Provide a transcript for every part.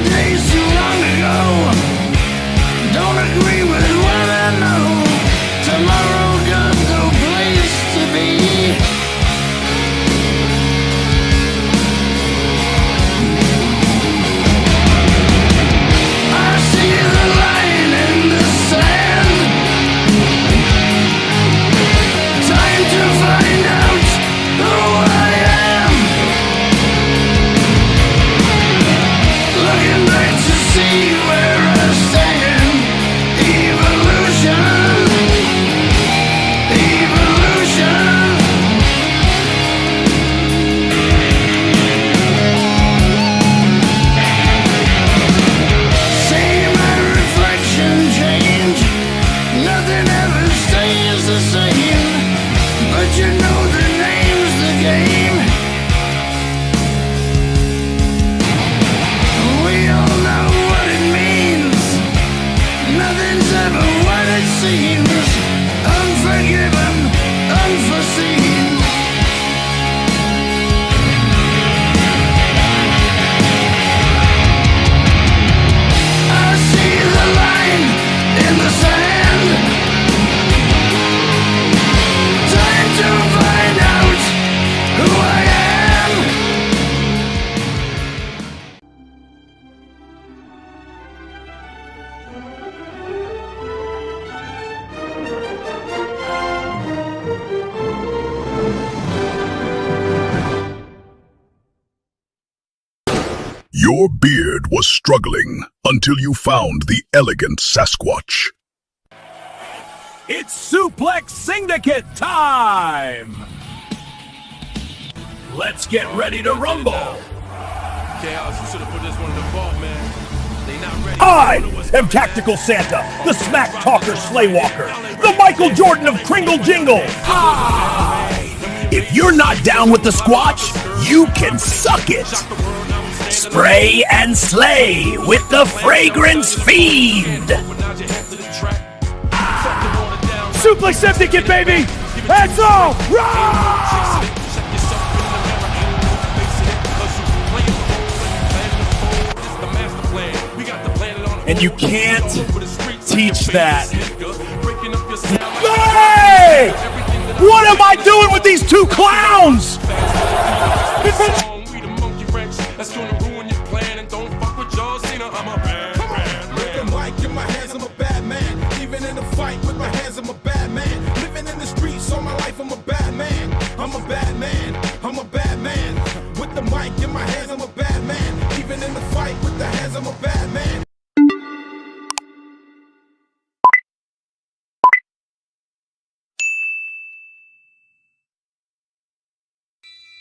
days too long ago. Don't agree with what I know. Tomorrow got no place to be. I see the line in the sand. Time to find out who I am. Looking back to see where I stand. Evolution, evolution. See my reflection change. Nothing ever stays the same. But you know the name's the game. We all know what it means. Nothing's ever what it seems. Unforgiven, unforeseen. I see the line in the sand. Time to find out who I am. Your beard was struggling until you found the elegant Sasquatch. It's Suplex Syndicate time! Let's get ready to rumble! Chaos, you should have put this one in the vault, man. They not ready. I am Tactical Santa, the Smack Talker Slaywalker, the Michael Jordan of Kringle Jingle. If you're not down with the Squatch, you can suck it. Spray and slay with the Fragrance Fiend. Suplex Syndicate, baby! That's all! Rah! And you can't teach that. Hey! What am I doing with these two clowns? That's gonna ruin your plan, and don't fuck with John Cena. I'm a bad man. With the mic in my hands, I'm a bad man. Even in the fight with my hands, I'm a bad man. Living in the streets all my life, I'm a bad man. I'm a bad man. I'm a bad man. With the mic in my hands, I'm a bad man. Even in the fight with the hands, I'm a bad man.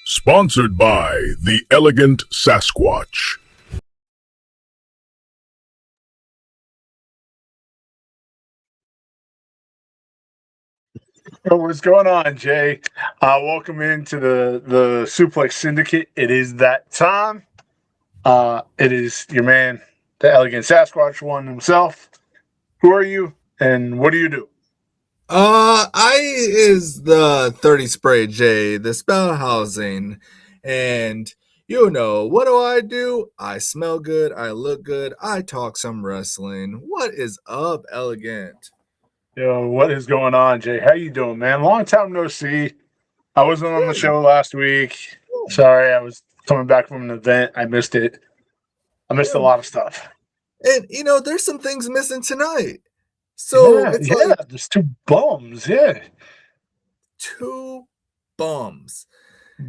Sponsored by the elegant Sasquatch. What's going on, Jay? Welcome into the Suplex Syndicate. It is that time. It is your man, the elegant Sasquatch one himself. Who are you, and what do you do? I is the 30 Spray J, the spell housing, and you know, what do? I smell good, I look good, I talk some wrestling. What is up, elegant? Yo, what is going on, Jay? How you doing, man? Long time no see. I wasn't on the show last week. Sorry, I was coming back from an event. I missed it. I missed a lot of stuff. And you know, there's some things missing tonight. So it's like there's two bums, yeah. two bums.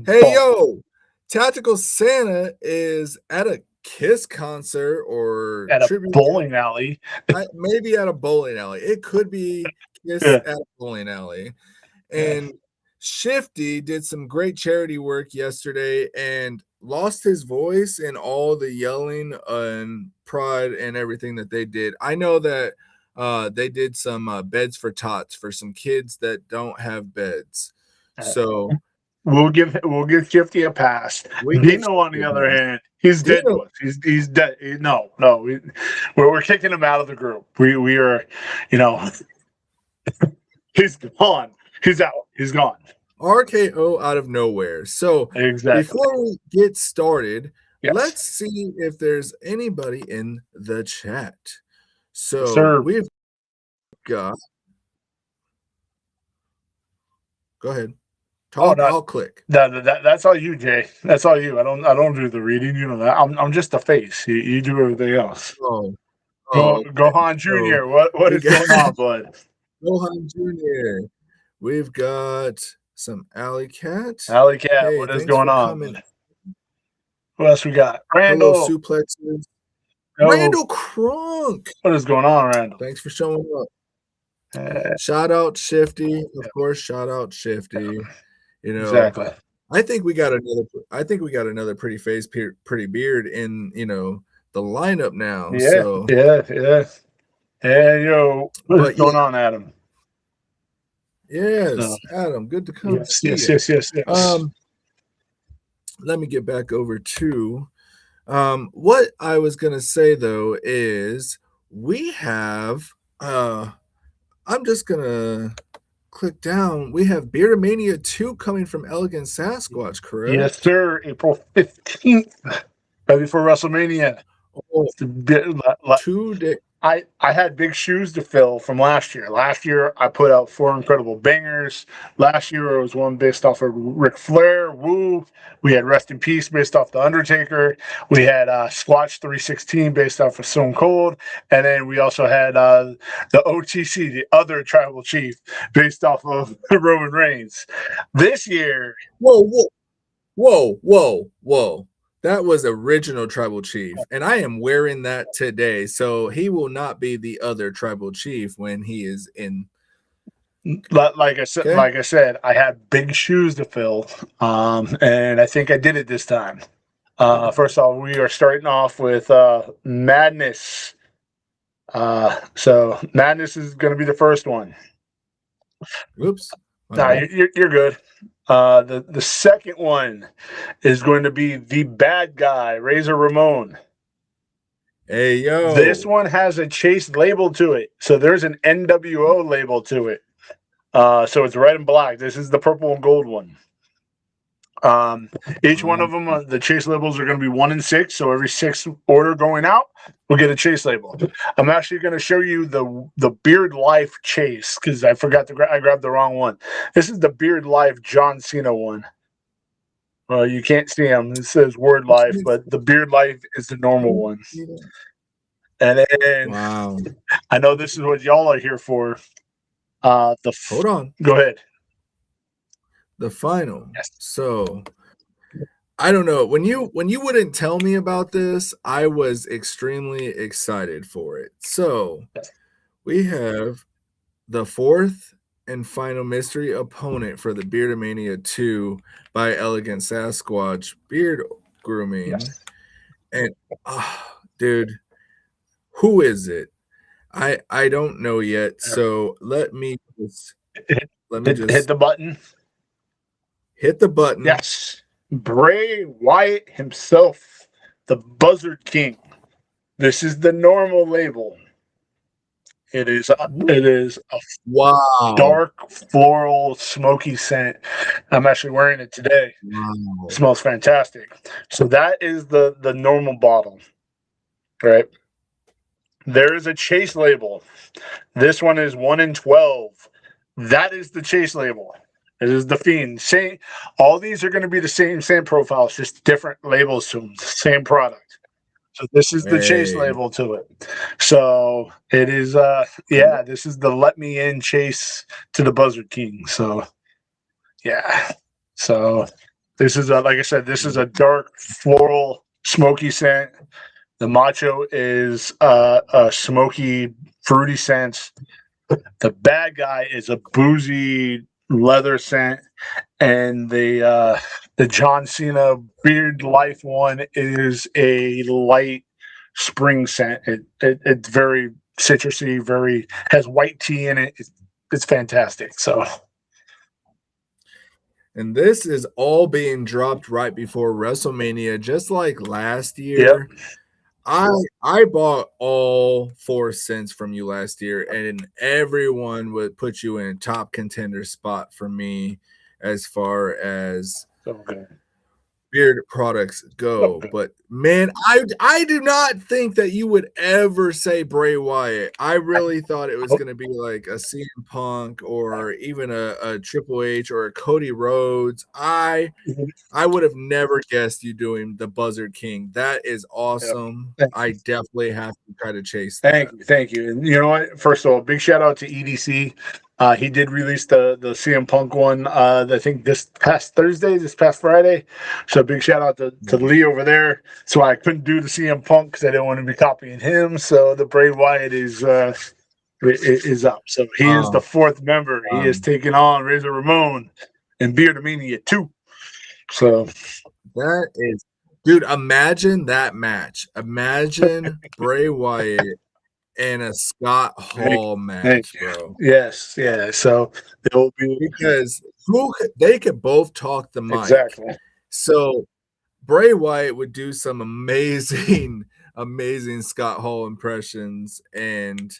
Hey, yo, Tactical Santa is at a Kiss concert or At a bowling alley. maybe at a bowling alley. It could be Kiss at a bowling alley. And Shifty did some great charity work yesterday and lost his voice in all the yelling and pride and everything that they did. I know that they did some beds for tots for some kids that don't have beds. So we'll give Shifty a pass. Dino, on the other hand, he's dead to us. He's dead. No, we're kicking him out of the group. We are, he's gone. He's out. He's gone. RKO out of nowhere. So exactly. Before we get started, Yes. let's see if there's anybody in the chat. So sir. we've got. Go ahead. Talk. no. I'll click. That's all you, Jay. That's all you. I don't do the reading. You know that. I'm just the face. You do everything else. Oh, Gohan so Jr. What we is going on, bud? Gohan Jr. We've got some Alley Cat. Alley Cat, Hey, what is thanks going for on? coming. Who else we got? Hello, Randall. Suplexes. Yo, Randall Crunk. what is going on, Randall? Thanks for showing up. Shout out Shifty, of course. Shout out Shifty. You know, Exactly. I think we got another pretty face, pretty beard in the lineup now. Yeah, So yeah. Hey, yo, what's going on, Adam? Yes, Adam, good to come. Yes. Let me get back over to what I was gonna say though is we have I'm just gonna click down. We have Beardmania 2 coming from Elegant Sasquatch, correct? Yes, sir. April 15th, right before WrestleMania. Oh, 2 days. I had big shoes to fill from last year. Last year, I put out 4 incredible bangers. Last year, it was one based off of Ric Flair, Woo. We had Rest in Peace based off The Undertaker. We had Squatch 316 based off of Stone Cold. And then we also had the OTC, the other tribal chief, based off of Roman Reigns. This year. Whoa. That was original tribal chief, and I am wearing that today. So he will not be the other tribal chief when he is in. Like I said, I had big shoes to fill, and I think I did it this time. First of all, we are starting off with Madness. So Madness is going to be the first one. Oops. No, you're good. The second one is going to be the bad guy, Razor Ramon. Hey, yo. This one has a Chase label to it. So there's an NWO label to it. So it's red and black. This is the purple and gold one. Each one of them, the Chase labels are going to be 1 and 6. So every 6 order going out, we'll get a Chase label. I'm actually going to show you the Beard Life Chase because I forgot I grabbed the wrong one. This is the Beard Life John Cena one. Well, you can't see him. It says Word Life, but the Beard Life is the normal one. And then, wow. I know this is what y'all are here for. Hold on. Go ahead. The final. Yes. So I don't know. When you wouldn't tell me about this, I was extremely excited for it. So we have the 4th and final mystery opponent for the Beardmania 2 by Elegant Sasquatch Beard Grooming. Yes. And dude, who is it? I don't know yet. So let me just hit the button. Hit the button. Yes. Bray Wyatt himself, the Buzzard King. This is the normal label. It is a dark floral smoky scent. I'm actually wearing it today. Wow. It smells fantastic. So that is the normal bottle, right? There is a Chase label. This one is 1 in 12. That is the Chase label. It is the Fiend. All these are going to be the same profiles, just different labels to them. Same product. So this is the Chase label to it. So it is, this is the Let Me In Chase to the Buzzard King. So, yeah. So this is, like I said, this is a dark floral smoky scent. The Macho is a smoky fruity scent. The bad guy is a boozy leather scent, and the John Cena Beard Life one is a light spring scent. It's very citrusy, has white tea in it. It's fantastic. So, and this is all being dropped right before WrestleMania, just like last year. Yep. I bought all 4 cents from you last year, and everyone would put you in a top contender spot for me as far as beard products go. But man, I do not think that you would ever say Bray Wyatt. I really thought it was going to be like a CM Punk or even a Triple H or a Cody Rhodes. I would have never guessed you doing the Buzzard King. That is awesome. I definitely have to try to chase that. Thank you. And you know what? First of all, big shout out to EDC. He did release the CM Punk one. I think this past Friday. So big shout out to Lee over there. So I couldn't do the CM Punk because I didn't want to be copying him. So the Bray Wyatt is up. So he is the fourth member. He is taking on Razor Ramon and Beardomania 2. So that is, dude, imagine that match. Imagine Bray Wyatt and a Scott Hall match, bro. Yes, yeah. So it will be because they could both talk the mic. Exactly. So Bray Wyatt would do some amazing Scott Hall impressions, and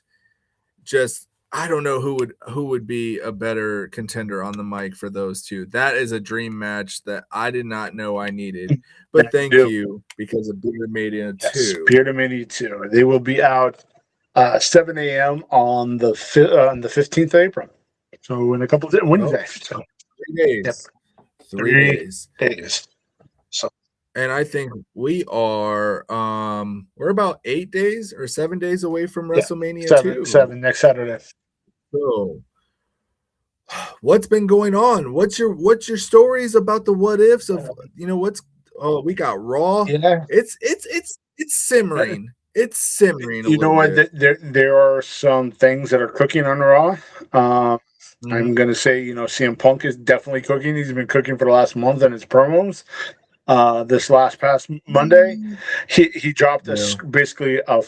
just I don't know who would be a better contender on the mic for those two. That is a dream match that I did not know I needed. But thank you because of Beardomania 2. Beardomania 2. They will be out 7 a.m. on the 15th of April. So in a couple of days, Wednesday. So 3 days. Yep. 3 days. So and I think we are we're about 8 days or 7 days away from WrestleMania 2. 7 next Saturday. So what's been going on? What's your stories about the what ifs of we got Raw. Yeah. It's simmering. It's simmering. You know what? There are some things that are cooking on Raw. I'm gonna say, CM Punk is definitely cooking. He's been cooking for the last month in his promos. This past Monday, he dropped basically a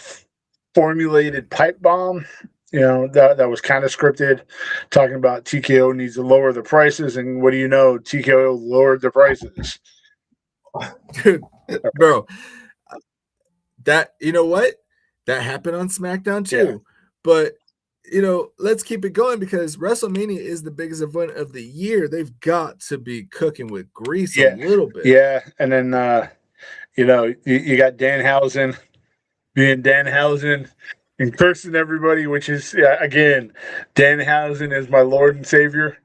formulated pipe bomb. That was kind of scripted, talking about TKO needs to lower the prices, and what do you know? TKO lowered the prices. Dude, bro, that that happened on SmackDown too. Yeah. But let's keep it going because WrestleMania is the biggest event of the year. They've got to be cooking with grease a little bit. Yeah, and then you got Danhausen being Danhausen and cursing everybody, which is again, Danhausen is my Lord and Savior.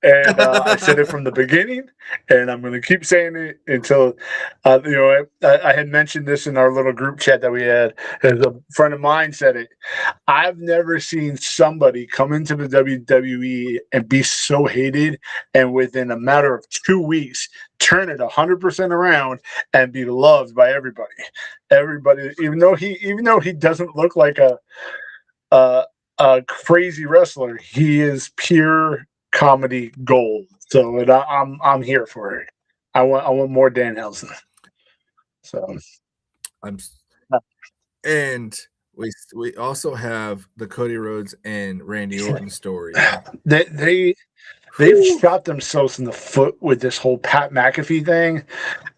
And I said it from the beginning, and I'm going to keep saying it until, I had mentioned this in our little group chat that we had. As a friend of mine said it, I've never seen somebody come into the WWE and be so hated, and within a matter of 2 weeks, turn it 100% around and be loved by everybody. Everybody, even though he doesn't look like a crazy wrestler, he is pure comedy gold. So I'm here for it. I want more Danhausen. So and we also have the Cody Rhodes and Randy Orton story. They've shot themselves in the foot with this whole Pat McAfee thing,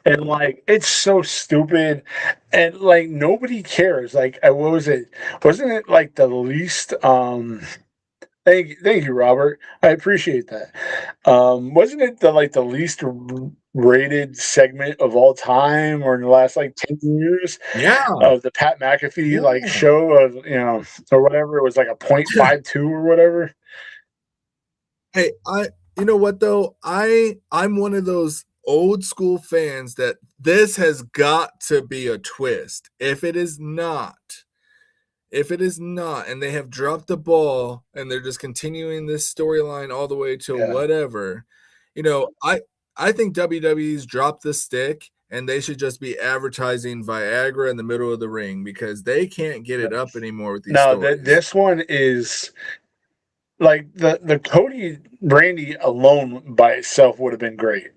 and it's so stupid, and nobody cares. What was it? Wasn't it the least? Thank you, Robert. I appreciate that. Wasn't it the least rated segment of all time, or in the last 10 years? Yeah. Of the Pat McAfee show of or whatever. It was a 0.52 or whatever. Hey, you know what though? I'm one of those old school fans that this has got to be a twist. If it is not, and they have dropped the ball and they're just continuing this storyline all the way to whatever, I think WWE's dropped the stick and they should just be advertising Viagra in the middle of the ring because they can't get it up anymore with these stories. This one is the Cody Randy alone by itself would have been great.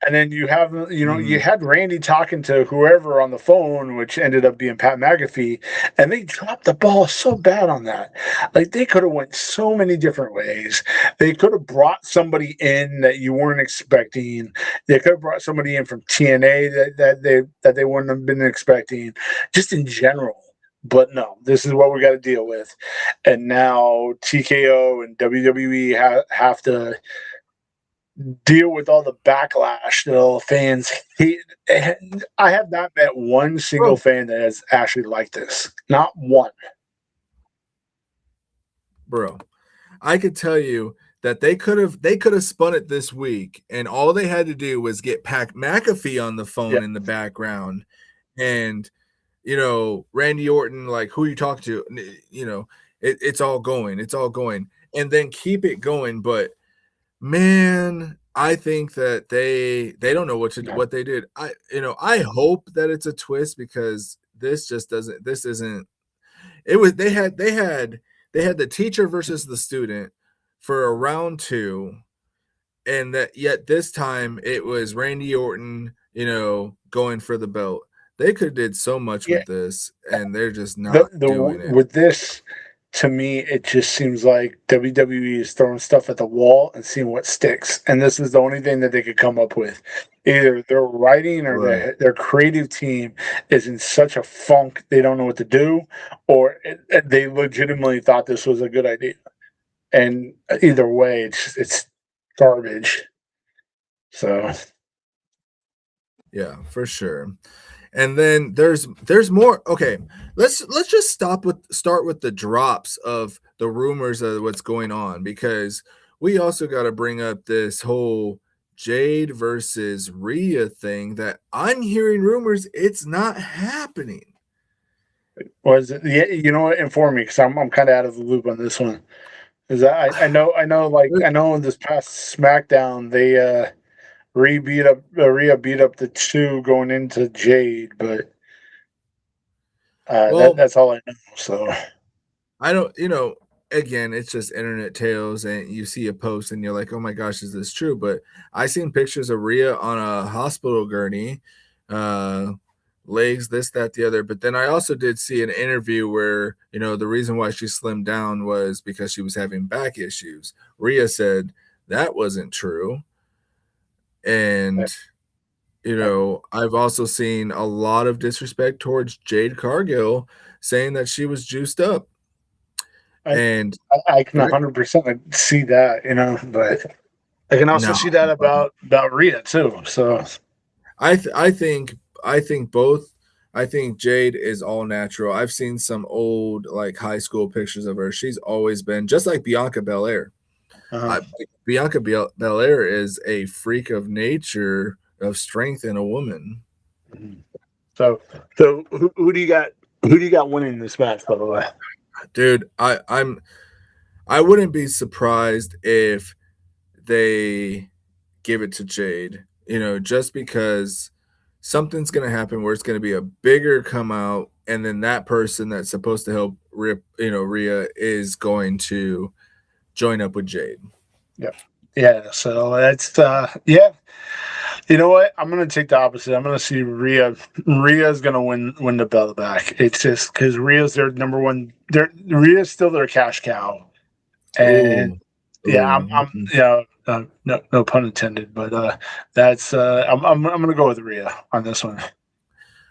And then you have, you had Randy talking to whoever on the phone, which ended up being Pat McAfee, and they dropped the ball so bad on that. They could have went so many different ways. They could have brought somebody in that you weren't expecting. They could have brought somebody in from TNA that they wouldn't have been expecting, just in general. But no, this is what we got to deal with. And now TKO and WWE have to deal with all the backlash that all the fans hate. I have not met one single Bro, fan that has actually liked this. Not one. bro, I could tell you that they could have spun it this week, and all they had to do was get Pat McAfee on the phone Yeah. in the background, and Randy Orton, like, who you talk to, it's all going, and then keep it going. But man, I think that they don't know what they did. I hope that it's a twist, because this just doesn't. This isn't. It was they had the teacher versus the student for a round 2, and that yet this time it was Randy Orton, going for the belt. They could have did so much Yeah. with this, and they're just not doing it. With this, to me, it just seems like WWE is throwing stuff at the wall and seeing what sticks. And this is the only thing that they could come up with. Either their writing or Right. their creative team is in such a funk they don't know what to do, or they legitimately thought this was a good idea. And either way, it's garbage. So Yeah, for sure. And then there's more. Okay, let's just start with the drops of the rumors of what's going on, because we also got to bring up this whole Jade versus Rhea thing that I'm hearing rumors it's not happening. was it? Yeah, you know what? Inform me, because I'm kind of out of the loop on this one. Is that I know in this past SmackDown they Rhea beat up the 2 going into Jade, but Well, that's all I know. So I don't, again, it's just internet tales, and you see a post and you're like, oh my gosh, is this true? But I seen pictures of Rhea on a hospital gurney, uh, legs, this, that, the other. But then I also did see an interview where, the reason why she slimmed down was because she was having back issues. Rhea said that wasn't true. And, I've also seen a lot of disrespect towards Jade Cargill, saying that she was juiced up. I And I can 100% see that, but I can also no, see that about Rhea too. So I think both. I think Jade is all natural. I've seen some old, like, high school pictures of her. She's always been just like Bianca Belair. uh, Bianca Belair is a freak of nature, of strength in a woman. so who do you got? Who do you got winning this match? By the way, Dude, I wouldn't be surprised if they give it to Jade, just because something's going to happen where it's going to be a bigger come out, and then that person that's supposed to help Rhea is going to join up with Jade. yeah. So that's yeah. You know what? I'm gonna take the opposite. I'm gonna see Rhea. Rhea's gonna win the belt back. It's just because Rhea's their number one. Rhea's still their cash cow, and Ooh. yeah, Ooh. no pun intended, but that's I'm gonna go with Rhea on this one.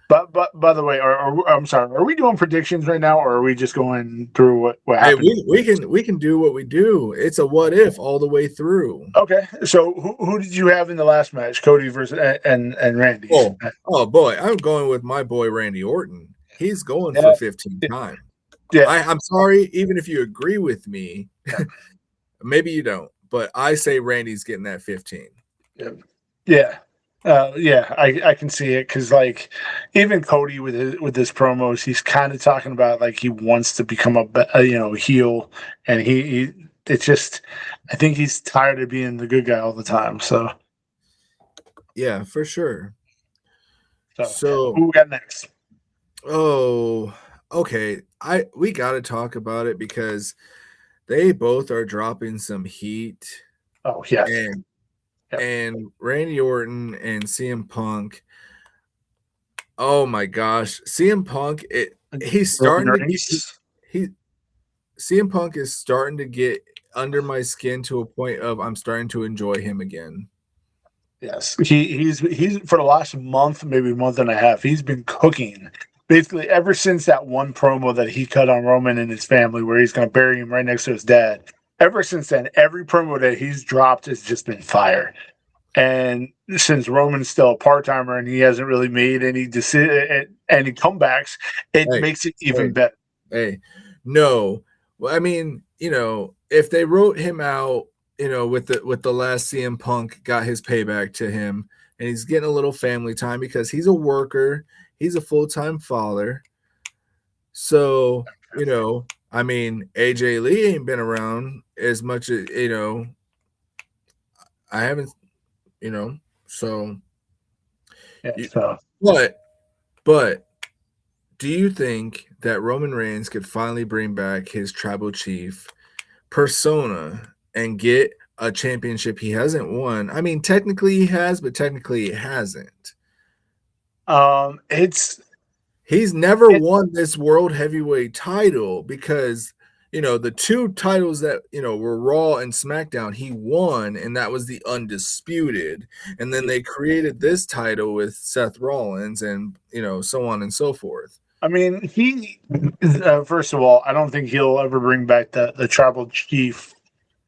But by the way, I'm sorry, are we doing predictions right now, or are we just going through what Hey, happened? we can do what we do. It's a what if all the way through. Okay, so who did you have in the last match? Cody versus and Randy. Oh boy, I'm going with my boy Randy Orton. He's going Yeah. for 15 time. Yeah. I'm sorry, even if you agree with me, Yeah. maybe you don't, but I say Randy's getting that 15. Yeah. I can see it, because like even Cody with his promos, he's kind of talking about like he wants to become a heel, and he it's just, I think he's tired of being the good guy all the time. So Yeah, for sure. who So, we got next? oh, okay. We got to talk about it because they both are dropping some heat, Oh yeah, and Randy Orton and CM Punk. Oh my gosh, CM Punk! He's starting to get, CM Punk is starting to get under my skin to a point of I'm starting to enjoy him again. Yes, he's for the last month, maybe month and a half, he's been cooking. Basically, ever since that one promo that he cut on Roman and his family, where he's going to bury him right next to his dad, ever since then, every promo that he's dropped has just been fire. And since Roman's still a part-timer and he hasn't really made any any comebacks, it makes it even better. Hey, no. Well, I mean, if they wrote him out, with the last CM Punk got his payback to him, and he's getting a little family time because he's a worker, he's a full-time father. So, I mean, AJ Lee ain't been around as much as, I haven't, so. Yeah, so. But do you think that Roman Reigns could finally bring back his tribal chief persona and get a championship he hasn't won? I mean, technically he has, but technically he hasn't. He's never won this world heavyweight title because the two titles that were Raw and SmackDown he won, and that was the undisputed. And then they created this title with Seth Rollins and so on and so forth. I mean, he first of all, I don't think he'll ever bring back the tribal chief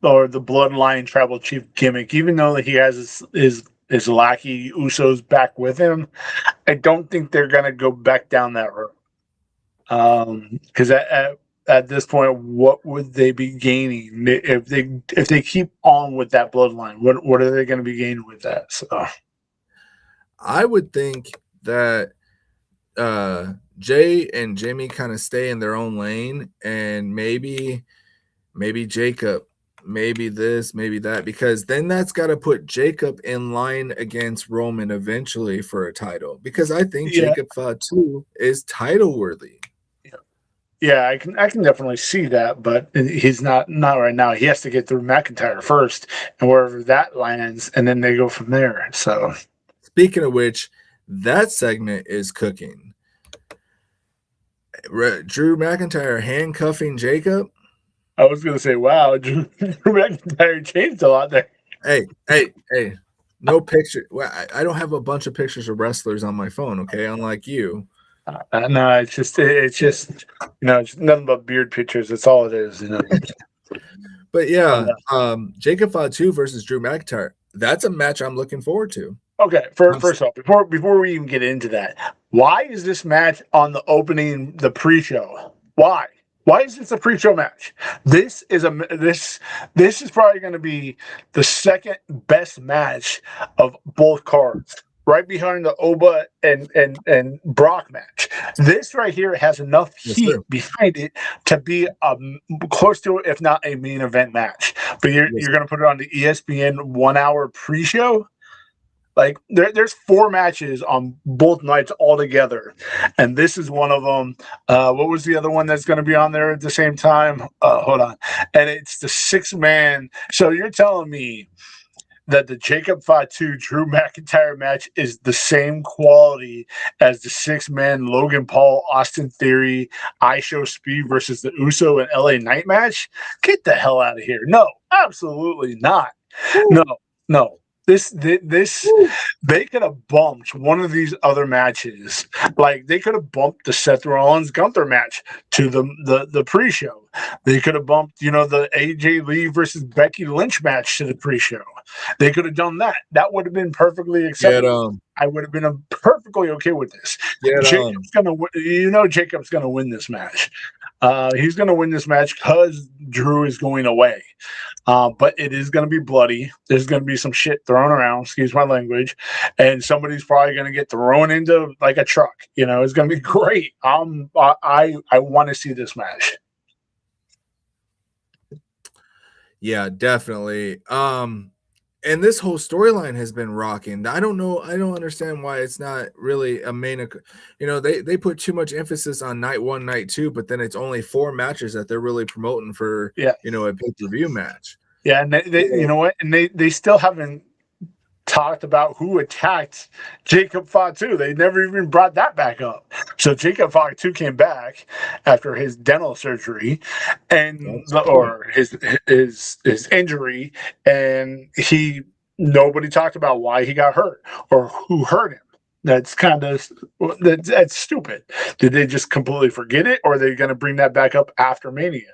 or the bloodline tribal chief gimmick, even though he has his lackey Usos back with him. I don't think they're gonna go back down that road. Because at this point, what would they be gaining if they keep on with that bloodline? What are they going to be gaining with that? So, I would think that Jay and Jimmy kind of stay in their own lane, and maybe Jacob, maybe this, maybe that, because then that's got to put Jacob in line against Roman eventually for a title. Because I think Jacob Fatu is title worthy. Yeah, I can definitely see that, but he's not right now. He has to get through McIntyre first, and wherever that lands, and then they go from there. So, speaking of which, that segment is cooking. Drew McIntyre handcuffing Jacob. I was gonna say, wow, Drew McIntyre changed a lot there. Hey, no picture. Well, I don't have a bunch of pictures of wrestlers on my phone. Okay, unlike you. No, it's just it's nothing but beard pictures. That's all it is, But yeah, Jacob Fatu versus Drew McIntyre. That's a match I'm looking forward to. Okay, first off, before we even get into that, why is this match on the pre-show? Why? Why is this a pre-show match? This is probably going to be the second best match of both cards, right behind the Oba and Brock match. This right here has enough heat behind it to be close to, if not a main event match. But you're going to put it on the ESPN 1 hour pre-show? Like there's 4 matches on both nights all together, and this is one of them. What was the other one that's going to be on there at the same time? Hold on, and it's the 6-man. So you're telling me that the Jacob Fatu Drew McIntyre match is the same quality as the 6-man Logan Paul Austin Theory I Show Speed versus the Uso and LA Knight match? Get the hell out of here! No, absolutely not. No. This they could have bumped one of these other matches. Like they could have bumped the Seth Rollins Gunther match to the pre-show. They could have bumped, the AJ Lee versus Becky Lynch match to the pre-show. They could have done that. That would have been perfectly acceptable. I would have been perfectly okay with this. Jacob's gonna win this match. He's gonna win this match because Drew is going away. But it is going to be bloody. There's going to be some shit thrown around, excuse my language, and somebody's probably going to get thrown into like a truck. It's going to be great. I want to see this match. Yeah, definitely. And this whole storyline has been rocking. I don't know. I don't understand why it's not really a main. They put too much emphasis on night 1, night 2, but then it's only 4 matches that they're really promoting for, a pay-per-view match. Yeah, and they you know what? And they still haven't talked about who attacked Jacob Fatu. They never even brought that back up. So Jacob Fatu came back after his dental surgery or his injury, and nobody talked about why he got hurt or who hurt him. That's that's stupid. Did they just completely forget it, or are they going to bring that back up after Mania?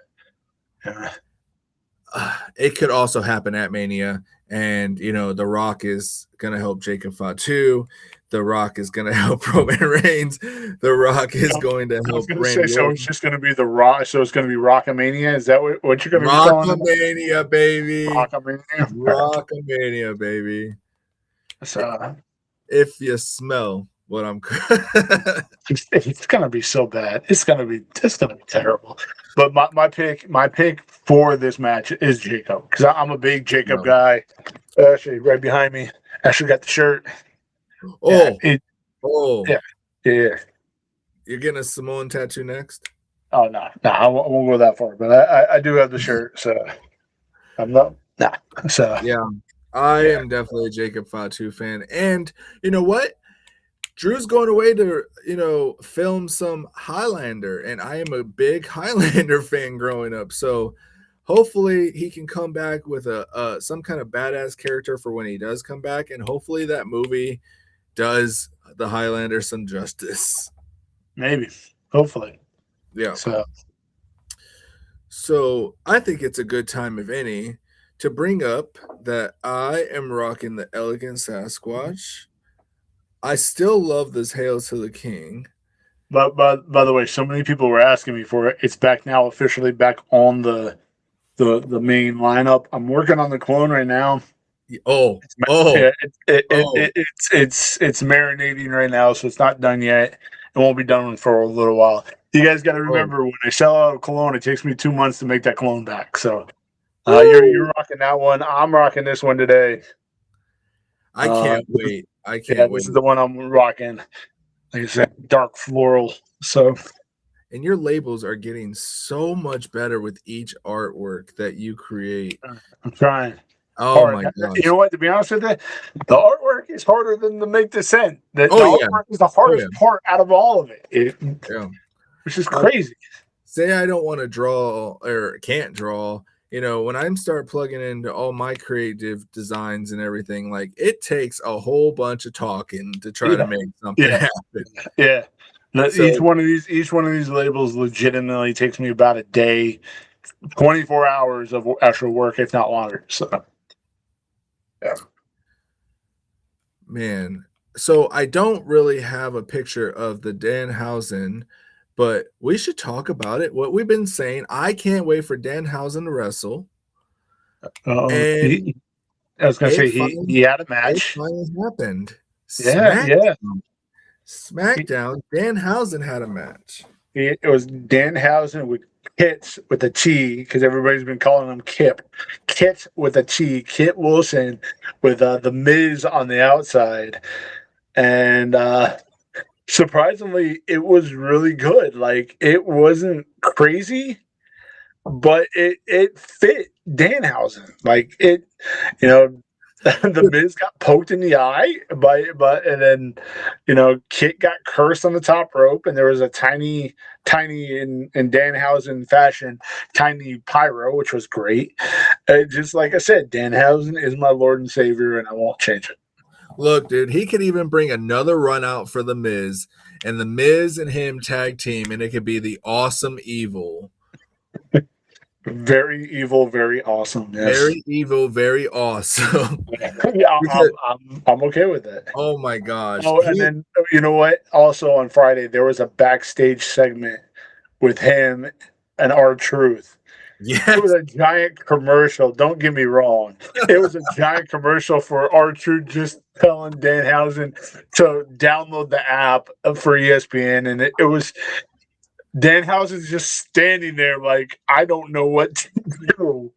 it could also happen at Mania. And, The Rock is going to help Jacob Fatu. The Rock is going to help Roman Reigns. The Rock is going to I was help going to say, Randy so Orton. it's just going to be the Rock. So it's going to be Rockamania. Is that what you're going to be calling it? Rockamania, baby. Rockamania. Rockamania, baby. So If you smell what I'm it's going to be so bad. It's going to be terrible. But my pick for this match is Jacob, because I'm a big Jacob guy. Actually, right behind me. Actually got the shirt. Oh, yeah, yeah. You're getting a Samoan tattoo next? Oh no, I won't go that far. But I do have the shirt, so I'm not. Nah, so yeah, I am definitely a Jacob Fatu fan. And you know what? Drew's going away to, film some Highlander, and I am a big Highlander fan growing up. So hopefully he can come back with a some kind of badass character for when he does come back, and hopefully that movie does the Highlander some justice. maybe, hopefully, yeah. So I think it's a good time, if any, to bring up that I am rocking the Elegant Sasquatch. I still love this Hail to the King. But by the way, so many people were asking me for it. It's back now, officially back on the main lineup. I'm working on the clone right now. It's marinating right now, so it's not done yet. It won't be done for a little while. You guys got to remember, when I sell out a clone, it takes me 2 months to make that clone back. So you're rocking that one. I'm rocking this one today. I can't wait. I can't wait. This is the one I'm rocking. Like I said, dark floral. So, and your labels are getting so much better with each artwork that you create. I'm trying. Oh my gosh! You know what? To be honest with you, the artwork is harder than to make the scent. The artwork is the hardest part out of all of it. Which is crazy. Say I don't want to draw or can't draw. When I start plugging into all my creative designs and everything, like, it takes a whole bunch of talking to try to make something happen. Yeah. Each one of these labels legitimately takes me about a day, 24 hours of actual work, if not longer. So, yeah. Man. So I don't really have a picture of the Danhausen, but we should talk about it. What we've been saying, I can't wait for Danhausen to wrestle. I was going to say he had a match. It finally happened. SmackDown. Danhausen had a match. It was Danhausen with Kits with a T, because everybody's been calling him Kip. Kit with a T. Kit Wilson with the Miz on the outside. And surprisingly, it was really good. Like, it wasn't crazy, but it fit Danhausen. Like, it, the Miz got poked in the eye and then, Kit got cursed on the top rope, and there was a tiny in Danhausen fashion, tiny pyro, which was great. Just like I said, Danhausen is my Lord and Savior, and I won't change it. Look, dude, he could even bring another run out for the Miz, and the Miz and him tag team, and it could be the Awesome Evil. Very evil, very awesome. Yes. Very evil, very awesome. Yeah, I'm okay with that. Oh my gosh. Oh, and then, you know what? Also on Friday, there was a backstage segment with him and R-Truth. Yeah, it was a giant commercial. Don't get me wrong. It was a giant commercial for R-Truth just telling Danhausen to download the app for ESPN, and it was Danhausen's just standing there like, I don't know what to do.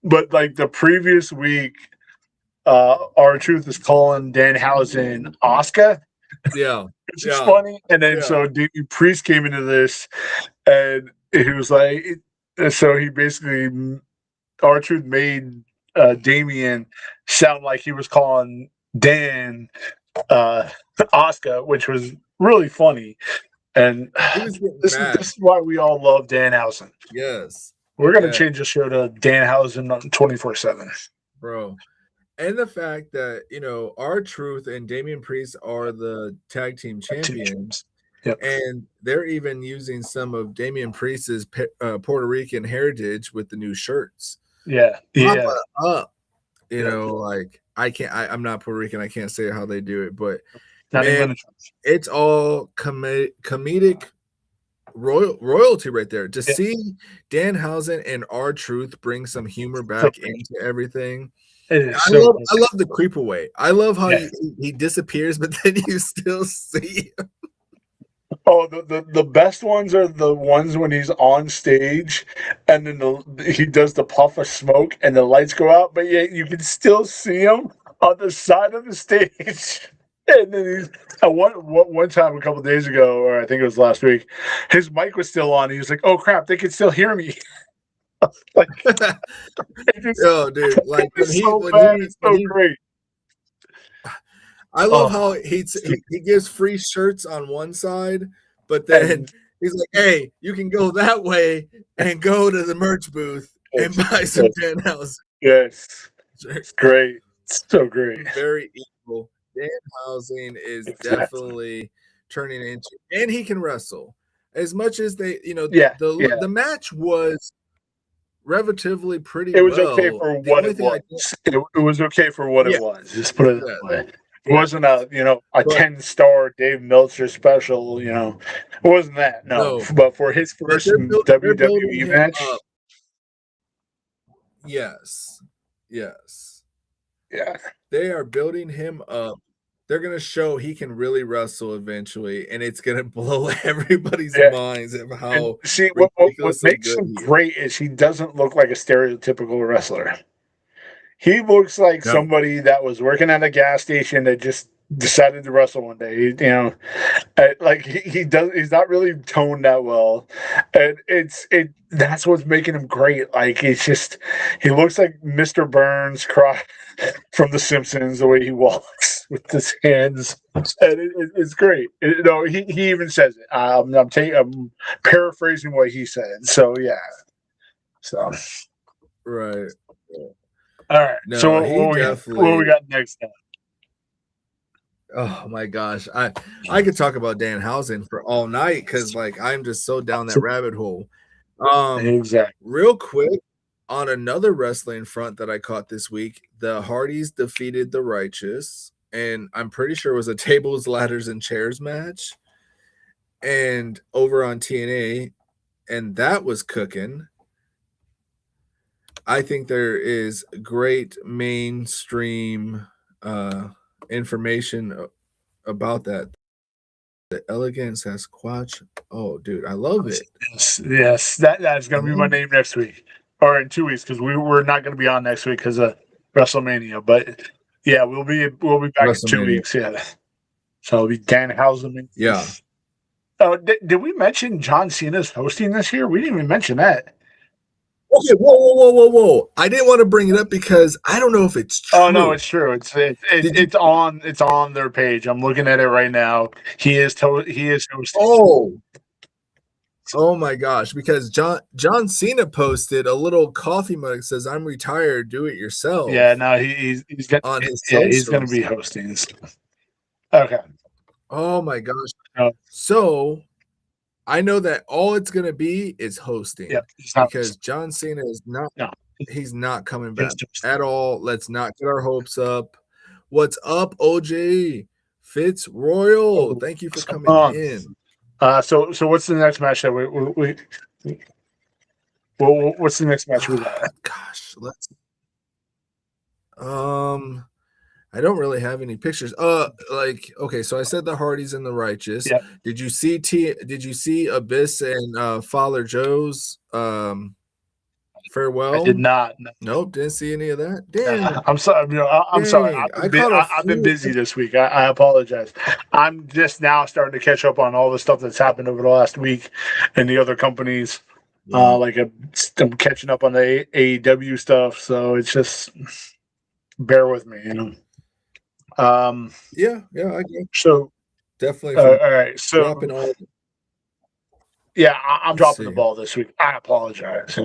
But like the previous week, R-Truth is calling Danhausen Oscar. Yeah. Which is funny. And then so Davey Priest came into this, and he was like, so he basically, R-Truth made Damien sound like he was calling Dan Oscar, which was really funny. And this is why we all love Danhausen. Yes. We're going to change the show to Danhausen 24/7. Bro. And the fact that, R-Truth and Damian Priest are the tag team champions. Yep. And they're even using some of Damian Priest's Puerto Rican heritage with the new shirts. Yeah. Papa up. You know, like I'm not Puerto Rican. I can't say how they do it, but Not man, even it's all comedic royalty right there. To see Danhausen and R-Truth bring some humor back into everything. I love the creep away. I love how he disappears, but then you still see him. Oh, the best ones are the ones when he's on stage and then he does the puff of smoke and the lights go out, but yet you can still see him on the side of the stage. And then he's one time a couple days ago, or I think it was last week, his mic was still on. He was like, "Oh crap, they can still hear me." Like, oh, dude, like it's so great. I love how he gives free shirts on one side, but then he's like, "Hey, you can go that way and go to the merch booth and buy some Danhausen." Yes, it's great. It's so great. Very equal. Danhausen is definitely turning into, and he can wrestle as much as they, the match was relatively pretty. It was okay for what it was. It was okay for what it was. Just put it that way. It wasn't a 10-star Dave Meltzer special. It wasn't that. No. But for his first WWE match, yes, yeah, they are building him up. They're gonna show he can really wrestle eventually, and it's gonna blow everybody's minds of how. See, what makes him great is he doesn't look like a stereotypical wrestler. He looks like somebody that was working at a gas station that just decided to wrestle one day. Like he's not really toned that well, and that's what's making him great. Like it's just he looks like Mr. Burns from The Simpsons, the way he walks with his hands, and it's great. He even says it. I'm paraphrasing what he said. So yeah. So right. All right. No, so what we got next time? Oh my gosh. I could talk about Danhausen for all night because I'm just so down that rabbit hole. Exactly. Real quick, on another wrestling front that I caught this week, the Hardys defeated the Righteous, and I'm pretty sure it was a tables, ladders, and chairs match. And over on TNA, and that was cooking. I think there is great mainstream information about that. The Elegant Sasquatch. Oh, dude, I love it. Yes. That's going to be my name next week. Or in 2 weeks, because we're not going to be on next week because of WrestleMania. But yeah, we'll be back in 2 weeks. Yeah. So it'll be Danhausen. Yeah. Oh, did we mention John Cena's hosting this year? We didn't even mention that. Okay, whoa! I didn't want to bring it up because I don't know if it's true. Oh no, it's true. It's on their page. I'm looking at it right now. He is hosting. Oh my gosh! Because John Cena posted a little coffee mug that says, "I'm retired. Do it yourself." Yeah, no, he's gonna on his he's gonna be hosting. Okay. Oh my gosh! So I know that all it's going to be is hosting. Yep, because John Cena is not. No. He's not coming back at all. Let's not get our hopes up. What's up, OJ Fitzroyal? Thank you for coming in. So what's the next match that what's the next match we got? Gosh, I don't really have any pictures. Okay, so I said the Hardys and the Righteous. Yep. Did you see Abyss and Father Joe's farewell? I did not. Nope, didn't see any of that. Damn. I'm sorry. I'm sorry. I've been busy this week. I apologize. I'm just now starting to catch up on all the stuff that's happened over the last week and the other companies. I'm catching up on the AEW stuff, so it's just bear with me, Yeah, I get it. So definitely. All right. So yeah, I'm dropping the ball this week. I apologize.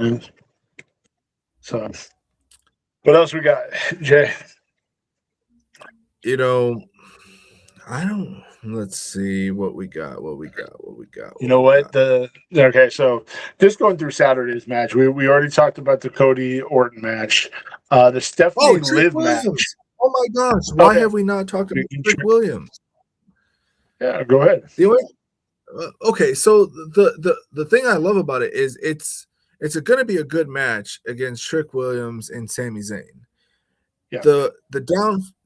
So, what else we got, Jay? I don't. Let's see what we got. You know what? Okay, so just going through Saturday's match, we already talked about the Cody Orton match, the Oh, Stephanie Trick Liv match. Williams. Oh my gosh. Oh Why yeah, have we not talked about Trick Williams? yeah. Go ahead. The only, okay, so the thing I love about it is it's going to be a good match against Trick Williams and Sami Zayn. Yeah. The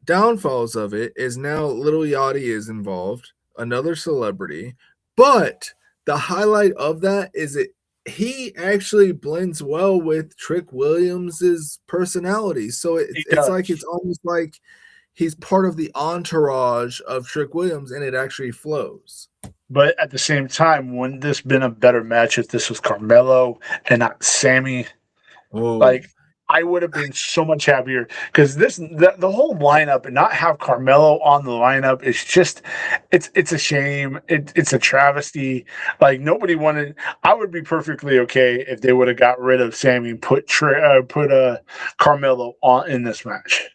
downfalls of it is now Little Yachty is involved, another celebrity, but the highlight of that is he actually blends well with Trick Williams's personality. So it's like it's almost like he's part of the entourage of Trick Williams, and it actually flows. But at the same time, wouldn't this been a better match if this was Carmelo and not Sammy? Oh. Like, I would have been so much happier because the whole lineup and not have Carmelo on the lineup is just it's a shame. It's a travesty. Like nobody wanted. I would be perfectly okay if they would have got rid of Sammy and put Carmelo on in this match.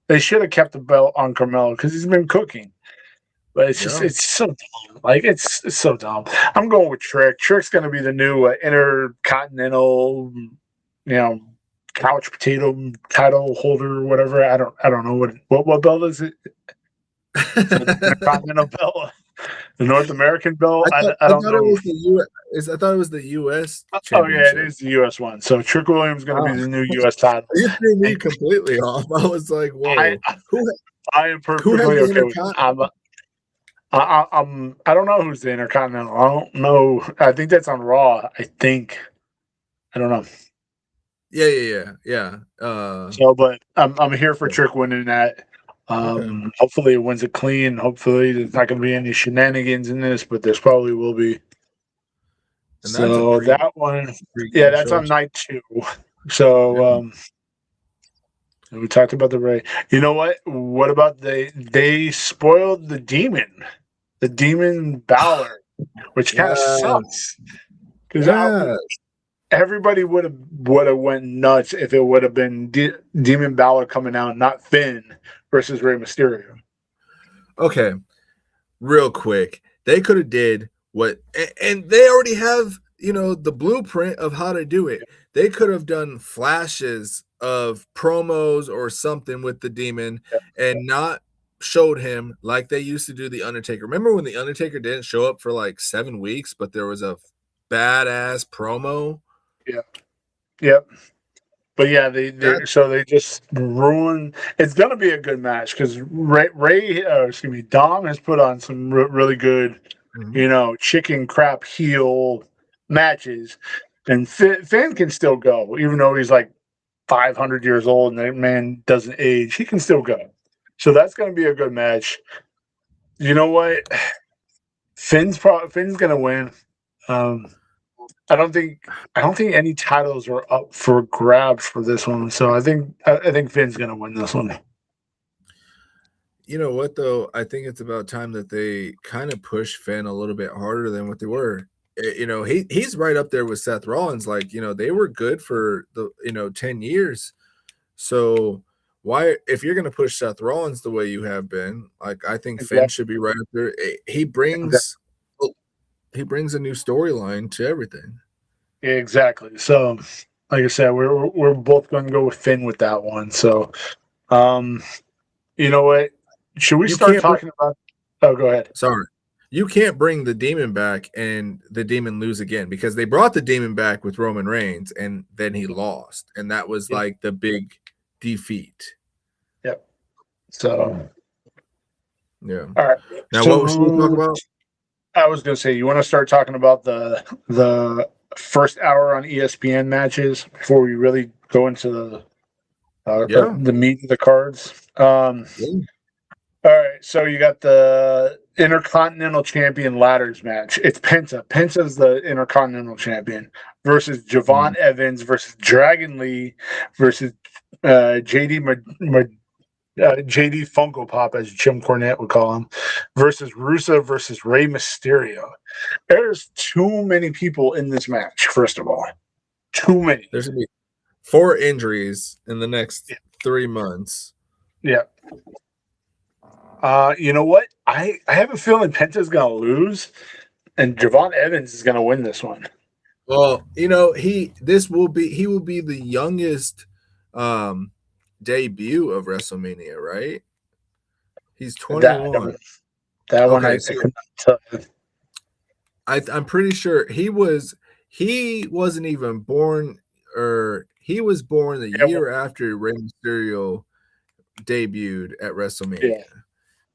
They should have kept the belt on Carmelo because he's been cooking. But it's just it's so dumb. Like it's so dumb. I'm going with Trick. Trick's going to be the new intercontinental, couch potato title holder or whatever. I don't know what belt is it? The Intercontinental belt, the North American belt. I don't know. I thought it was the U.S. Oh yeah, it is the U.S. one. So Trick Williams is going to be the new U.S. title. You threw me completely off. I was like, "Whoa!" I am perfectly okay with it. I don't know who's the Intercontinental. I don't know. I think that's on Raw. I think. I don't know. Yeah. But I'm here for Trick winning that. Okay. Hopefully it wins it clean. Hopefully there's not going to be any shenanigans in this, but there's probably will be. And so that one, that's on night 2. So we talked about the Ray. You know what? What about they spoiled the Demon Balor, which kind of sucks because everybody would have went nuts if it would have been Demon Balor coming out, not Finn versus Rey Mysterio. Okay, real quick, they could have did what, and they already have the blueprint of how to do it. They could have done flashes of promos or something with the Demon and not showed him like they used to do the Undertaker. Remember when the Undertaker didn't show up for like 7 weeks, but there was a badass promo? Yep. But yeah, they just ruined. It's gonna be a good match because Dom has put on some really good, chicken crap heel matches, and Finn can still go even though he's like 500 years old and that man doesn't age. He can still go. So that's gonna be a good match. You know what? Finn's gonna win. I don't think any titles are up for grabs for this one. So I think Finn's gonna win this one. You know what though? I think it's about time that they kind of push Finn a little bit harder than what they were. He's right up there with Seth Rollins. Like, they were good for the 10 years. So why, if you're gonna push Seth Rollins the way you have been, like I think Finn should be right up there. He brings a new storyline to everything. Yeah, exactly. So, like I said, we're both going to go with Finn with that one. So, you know what? Should we start talking about? Oh, go ahead. Sorry, you can't bring the Demon back and the Demon lose again because they brought the Demon back with Roman Reigns and then he lost, and that was like the big defeat. Yep. So, yeah. All right. Now, what should we talk about? I was going to say, you want to start talking about the first hour on ESPN matches before we really go into the meat of the cards. All right, so you got the Intercontinental Champion ladders match. It's Penta. Penta's the Intercontinental Champion versus Javon Evans versus Dragon Lee versus JD Funko Pop, as Jim Cornette would call him, versus Rusev versus Rey Mysterio. There's too many people in this match, first of all. Too many. There's going to be 4 injuries in the next 3 months. Yeah. You know what? I have a feeling Penta's gonna lose, and Javon Evans is gonna win this one. Well, he will be the youngest debut of WrestleMania, right? He's 21. That one Okay, I so couldn't tell you. I'm pretty sure he wasn't even born, or he was born the Yeah, year after Rey Mysterio debuted at WrestleMania,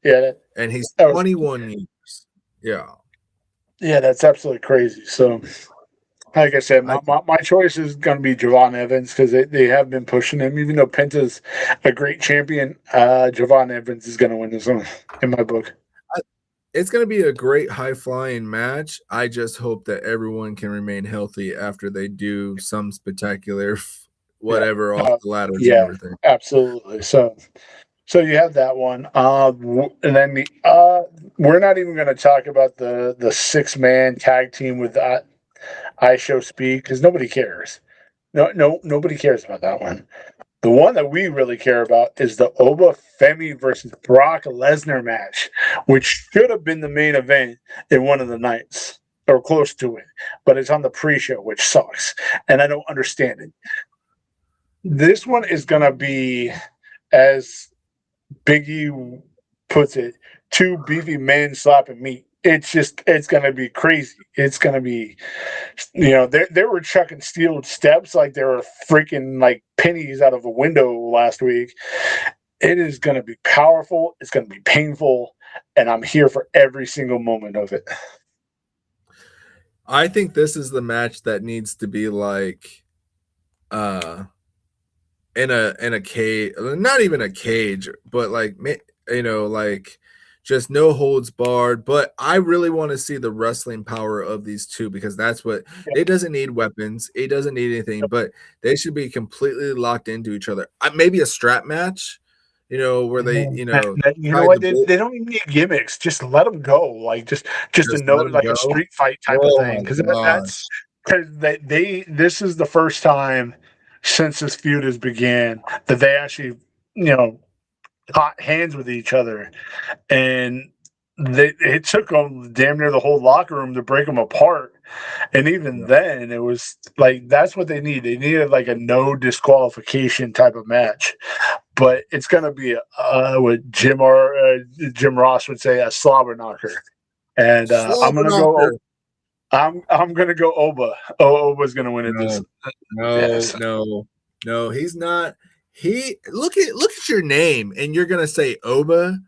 yeah, and he's that was 21 years. Yeah, yeah, that's absolutely crazy. So, like I said, I my choice is going to be Javon Evans because they have been pushing him. Even though Penta's a great champion, Javon Evans is going to win this one in my book. it's going to be a great high flying match. I just hope that everyone can remain healthy after they do some spectacular Yeah, whatever off the ladders and yeah, everything. absolutely. So you have that one, and then we're not even going to talk about the 6-man tag team with I Show Speed because nobody cares. Nobody cares about that one. The one that we really care about is the Oba Femi versus Brock Lesnar match, which should have been the main event in one of the nights or close to it, but it's on the pre-show, which sucks, and I don't understand it. This one is going to be, as Biggie puts it, two beefy men slapping meat. It's gonna be crazy. It's gonna be, they were chucking steel steps like they were freaking like pennies out of a window last week. It is gonna be powerful. It's gonna be painful, and I'm here for every single moment of it. I think this is the match that needs to be like in a cage, not even a cage, but like like just no holds barred. But I really want to see the wrestling power of these two, because that's what it doesn't need weapons, it doesn't need anything, but they should be completely locked into each other. Maybe a strap match, where they You know what? They don't even need gimmicks. Just let them go. Like just a just let note, them like a go. street fight type of Oh thing. my Because that's gosh. because this is the first time since this feud has began that they actually caught hands with each other, and it took them damn near the whole locker room to break them apart. And even then, it was like that's what they need. They needed like a no disqualification type of match. But it's gonna be what Jim Ross would say, a slobber knocker. And I'm Slobber gonna go. knocker. I'm gonna go Oba. Oba's gonna win it. This. Yes. No, he's not. He look at your name, and you're gonna say Oba.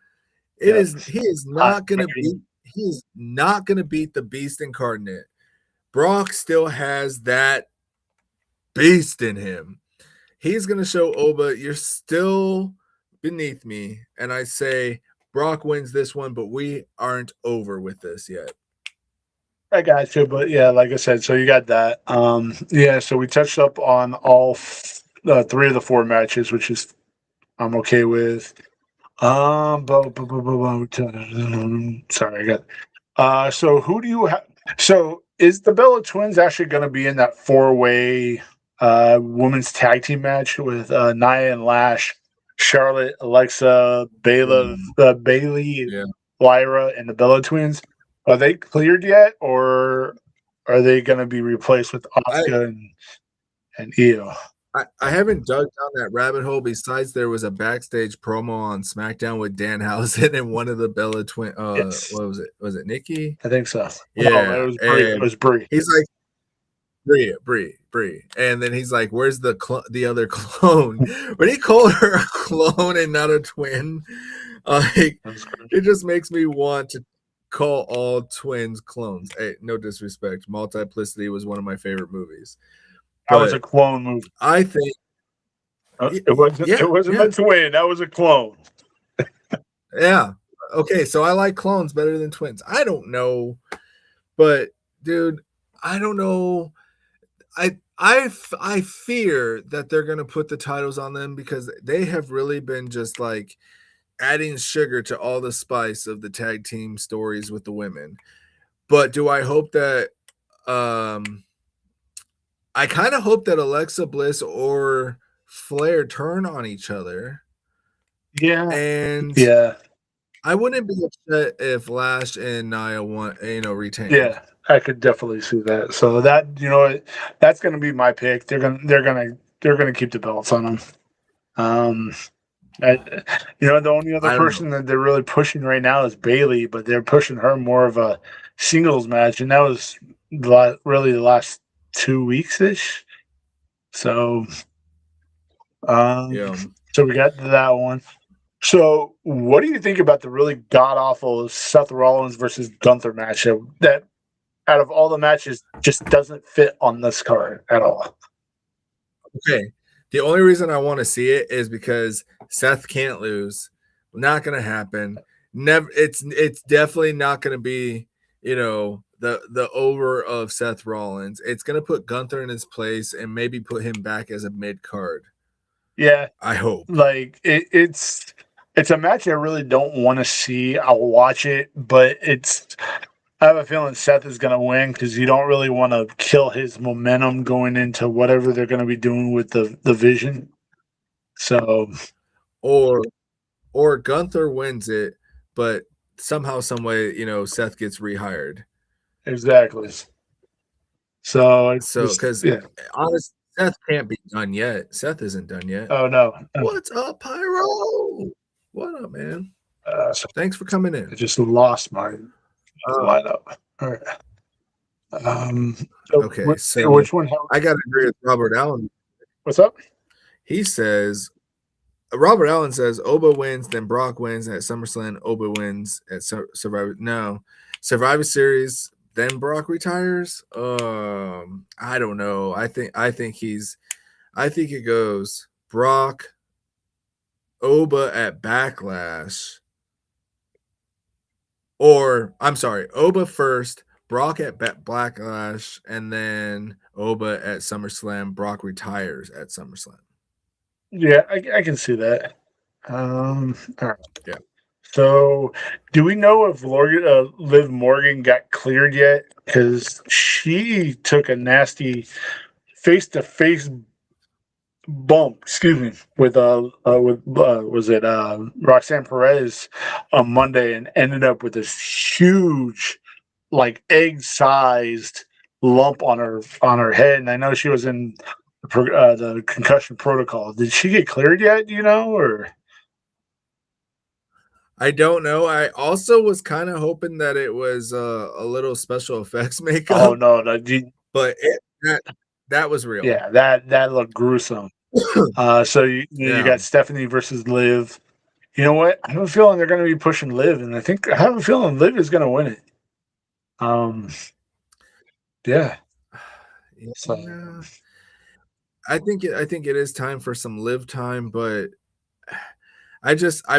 He is not gonna beat. He is not gonna beat the Beast Incarnate. Brock still has that beast in him. He's gonna show Oba, you're still beneath me, and I say Brock wins this one, but we aren't over with this yet. I got you, but yeah, like I said, so you got that. Yeah, so we touched up on all 3 of the 4 matches, which is I'm okay with. Sorry, I got. So who do you have? So is the Bella Twins actually going to be in that 4-way women's tag team match with Nia and Lash, Charlotte, Alexa, Bailey, Yeah. Lyra, and the Bella Twins? Are they cleared yet, or are they going to be replaced with Asuka and Io? I haven't dug down that rabbit hole. Besides, there was a backstage promo on SmackDown with Danhausen and one of the Bella Twin. Yes. What was it? Was it Nikki? I think so. Yeah, no, it was Brie. It was Brie. He's like, Brie, and then he's like, "Where's the other clone?" When he called her a clone and not a twin, like it just makes me want to call all twins clones. Hey, no disrespect. Multiplicity was one of my favorite movies. That was a clone movie. I think it wasn't a twin. That was a clone. Yeah. Okay, so I like clones better than twins. I don't know, but dude, I don't know. I fear that they're gonna put the titles on them because they have really been just like adding sugar to all the spice of the tag team stories with the women. But do I hope that I kind of hope that Alexa Bliss or Flair turn on each other. Yeah. And yeah. I wouldn't be upset if Lash and Nia retained. Yeah, I could definitely see that. So that that's going to be my pick. They're gonna keep the belts on them. Um, I, the only other I don't person that they're really pushing right now is Bailey, but they're pushing her more of a singles match, and that was really the last 2 weeks ish. So, Yeah. so we got to that one. So, what do you think about the really god awful Seth Rollins versus Gunther matchup? That out of all the matches, just doesn't fit on this card at all. Okay. The only reason I want to see it is because Seth can't lose. Not going to happen. Never. It's definitely not going to be the over of Seth Rollins. It's going to put Gunther in his place and maybe put him back as a mid card. Yeah, I hope. Like it's a match I really don't want to see. I'll watch it, but I have a feeling Seth is going to win because you don't really want to kill his momentum going into whatever they're going to be doing with the Vision. So, or Gunther wins it, but somehow, some way, Seth gets rehired. exactly. So because honestly, Seth can't be done yet. Seth isn't done yet. Oh no! What's up, Pyro? What up, man? Thanks for coming in. I just lost my lineup. All right. Okay, so which one? I got to agree with Robert Allen. What's up? He says, Robert Allen says, Oba wins, then Brock wins at SummerSlam. Oba wins at Survivor. No, Survivor Series. Then Brock retires. I don't know. I think it goes Brock, Oba at Backlash. Or I'm sorry, Oba first, Brock at Backlash, and then Oba at SummerSlam. Brock retires at SummerSlam. Yeah, I can see that. All right. Yeah. So, do we know if Liv Morgan got cleared yet? Because she took a nasty face-to-face bump. Excuse me, with was it Roxanne Perez on Monday, and ended up with this huge, like egg-sized lump on her head. And I know she was in the concussion protocol. Did she get cleared yet? Do you know, or? I don't know. I also was kind of hoping that it was a little special effects makeup. Oh no, but that was real. Yeah, that looked gruesome. So you got Stephanie versus Liv. You know what? I have a feeling they're going to be pushing Liv, and I have a feeling Liv is going to win it. Yeah. So. I think it is time for some Liv time, but I'm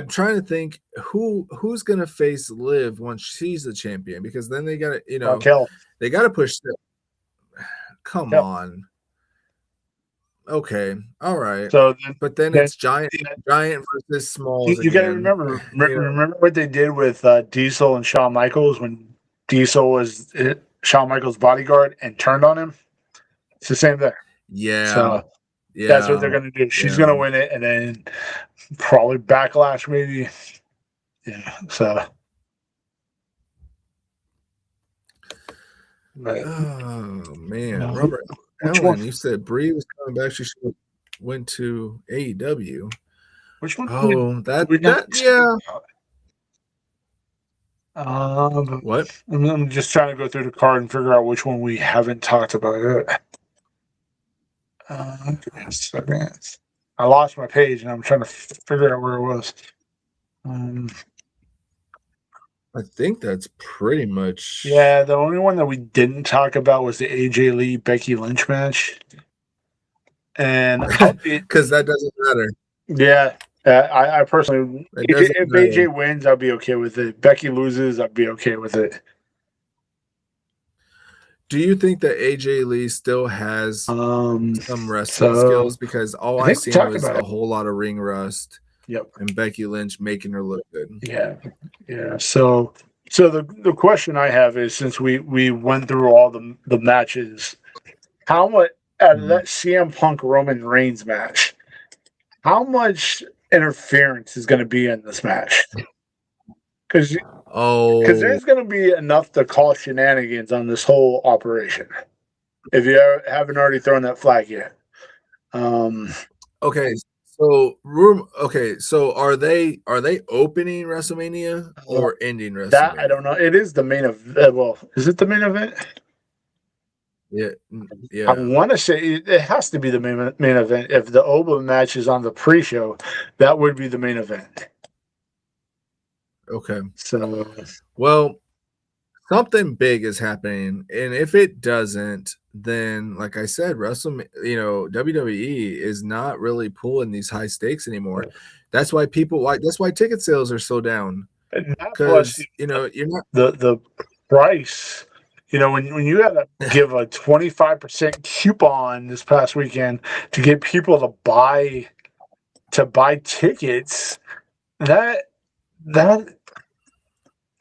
trying to think who's gonna face Liv once she's the champion, because then they gotta they gotta push. Come on. Okay, all right. So, but then it's giant versus small. You got to remember what they did with Diesel and Shawn Michaels when Diesel was Shawn Michaels' bodyguard and turned on him. It's the same there. Yeah. So that's what they're going to do. She's going to win it, and then probably Backlash, maybe. Yeah. So. Right. Oh man, Robert Allen, you said Brie was coming back. She should have went to AEW. Which one? Oh, that yeah. What? I'm just trying to go through the card and figure out which one we haven't talked about yet. I lost my page and I'm trying to figure out where it was. I think that's pretty much. Yeah, the only one that we didn't talk about was the AJ Lee Becky Lynch match, and because that doesn't matter. Yeah, I personally, if AJ wins, I'll be okay with it. Becky loses, I'll be okay with it. Do you think that AJ Lee still has some wrestling skills? Because all I seen was a whole lot of ring rust. Yep. And Becky Lynch making her look good. Yeah. So the question I have is, since we went through all the matches, how much out of that CM Punk Roman Reigns match, how much interference is going to be in this match? because Oh, there's going to be enough to cause shenanigans on this whole operation if you haven't already thrown that flag yet. okay. So room. Okay, so are they opening WrestleMania or ending That I WrestleMania? don't know. It is the main event. Well, is it the main event? Yeah, I yeah. want to say it has to be the main event. If the Oba match is on the pre-show, that would be the main event. Okay. So Well, something big is happening, and if it doesn't, then like I said, WWE is not really pulling these high stakes anymore. That's why that's why ticket sales are so down and that plus because you're not. the price. When you had to give a 25% coupon this past weekend to get people to buy tickets, that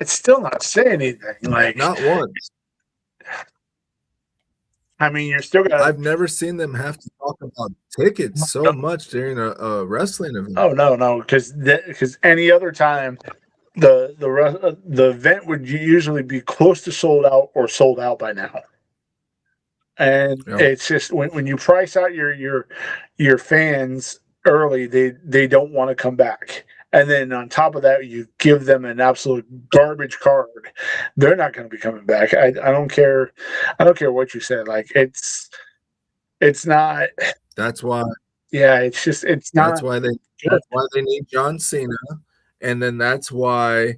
it's still not saying anything. Like, Not once. I mean, you're still gonna. I've never seen them have to talk about tickets so much during a wrestling event. Oh no, because any other time the event would usually be close to sold out or sold out by now. And Yeah. it's just when you price out your fans early, they don't want to come back. And then on top of that, you give them an absolute garbage card. They're not going to be coming back. I don't care. I don't care what you said. Like it's not. That's why. Yeah, it's That's not why they. good. That's why they need John Cena, and then that's why